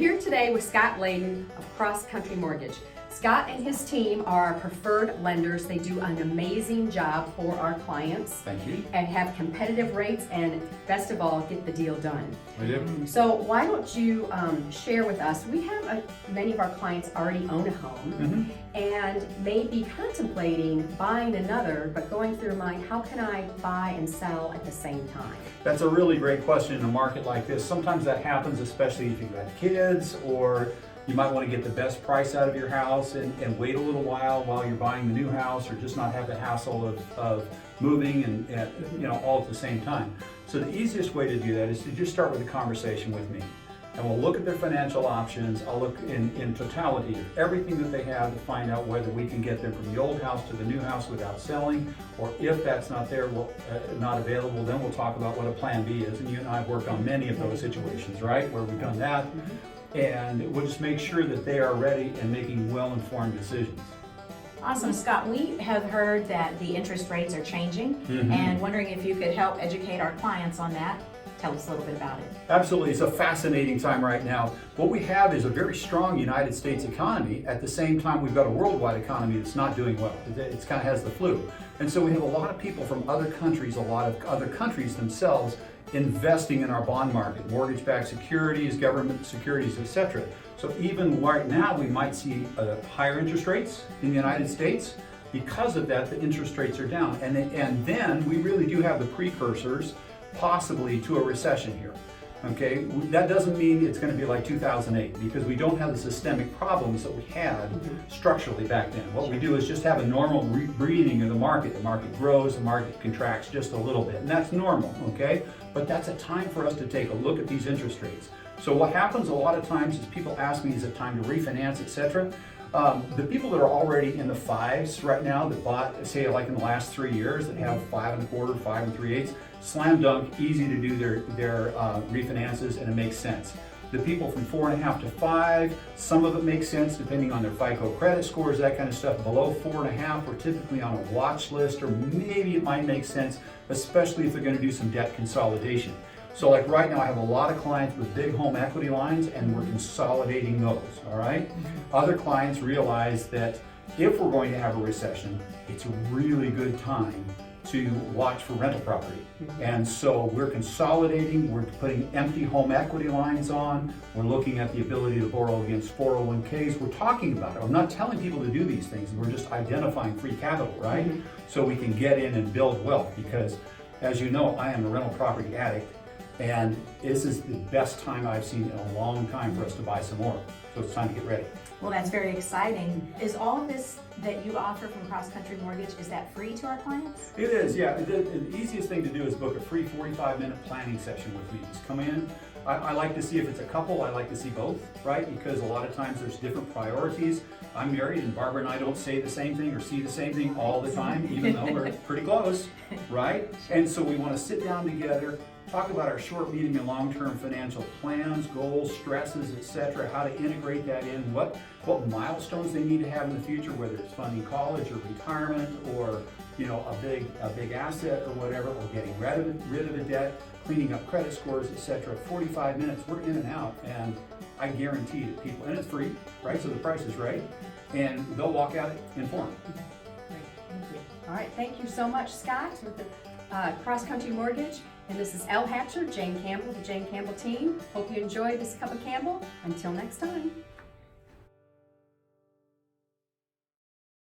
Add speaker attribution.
Speaker 1: Here today with Scott Layden of CrossCountry Mortgage. Scott and his team are our preferred lenders. They do an amazing job for our clients.
Speaker 2: Thank you.
Speaker 1: And have competitive rates and, best of all, get the deal done.
Speaker 2: We do.
Speaker 1: So why don't you share with us, we have many of our clients already own a home and may be contemplating buying another, but going through their mind, how can I buy and sell at the same time?
Speaker 2: That's a really great question in a market like this. Sometimes that happens, especially if you've got kids, or you might want to get the best price out of your house and wait a little while you're buying the new house, or just not have the hassle of moving and all at the same time. So the easiest way to do that is to just start with a conversation with me. And we'll look at their financial options. I'll look in totality of everything that they have to find out whether we can get them from the old house to the new house without selling, or if that's not there, not available, then we'll talk about what a plan B is. And you and I have worked on many of those situations, right, where we've done that. And we'll just make sure that they are ready and making well-informed decisions.
Speaker 3: Awesome, Scott. We have heard that the interest rates are changing and wondering if you could help educate our clients on that. Tell us a little bit about it.
Speaker 2: Absolutely. It's a fascinating time right now. What we have is a very strong United States economy. At the same time, we've got a worldwide economy that's not doing well. It kind of has the flu. And so we have a lot of people from other countries, a lot of other countries themselves, investing in our bond market, mortgage-backed securities, government securities, etc. So even right now, we might see higher interest rates in the United States. Because of that, the interest rates are down. And then we really do have the precursors possibly to a recession here. Okay, that doesn't mean it's going to be like 2008, because we don't have the systemic problems that we had structurally back then. What we do is just have a normal breathing of the market. The market grows, the market contracts just a little bit, and that's normal, okay? But that's a time for us to take a look at these interest rates. So what happens a lot of times is people ask me, is it time to refinance, etc.? The people that are already in the fives right now that bought, say, like in the last 3 years, that have 5 1/4, 5 3/8, slam dunk, easy to do their refinances, and it makes sense. The people from 4.5 to 5, some of it makes sense depending on their FICO credit scores, that kind of stuff. Below 4.5, we're typically on a watch list, or maybe it might make sense, especially if they're going to do some debt consolidation. So like right now, I have a lot of clients with big home equity lines, and we're consolidating those, all right? Other clients realize that if we're going to have a recession, it's a really good time to watch for rental property. And so we're consolidating, we're putting empty home equity lines on, we're looking at the ability to borrow against 401ks, we're talking about it. I'm not telling people to do these things, we're just identifying free capital, right? So we can get in and build wealth, because as you know, I am a rental property addict, and this is the best time I've seen in a long time for us to buy some more. So it's time to get ready.
Speaker 3: Well, that's very exciting. Is all of this that you offer from CrossCountry Mortgage, is that free to our clients?
Speaker 2: It is, yeah. The easiest thing to do is book a free 45-minute planning session with me. Just come in. I like to see if it's a couple, I like to see both, right? Because a lot of times there's different priorities. I'm married, and Barbara and I don't say the same thing or see the same thing all the time, even though we're pretty close, right? And so we want to sit down together, talk about our short, medium, and long-term financial plans, goals, stresses, etc., how to integrate that in, what milestones they need to have in the future, whether it's funding college or retirement, or a big asset or whatever, or getting rid of the debt, cleaning up credit scores, etc. 45 minutes, we're in and out, and I guarantee that people, and it's free, right? So the price is right, and they'll walk out informed.
Speaker 1: Great, thank you. All right, thank you so much, Scott, with the CrossCountry Mortgage. And this is Elle Hatcher, Jane Campbell, the Jane Campbell Team. Hope you enjoyed this cup of Campbell. Until next time.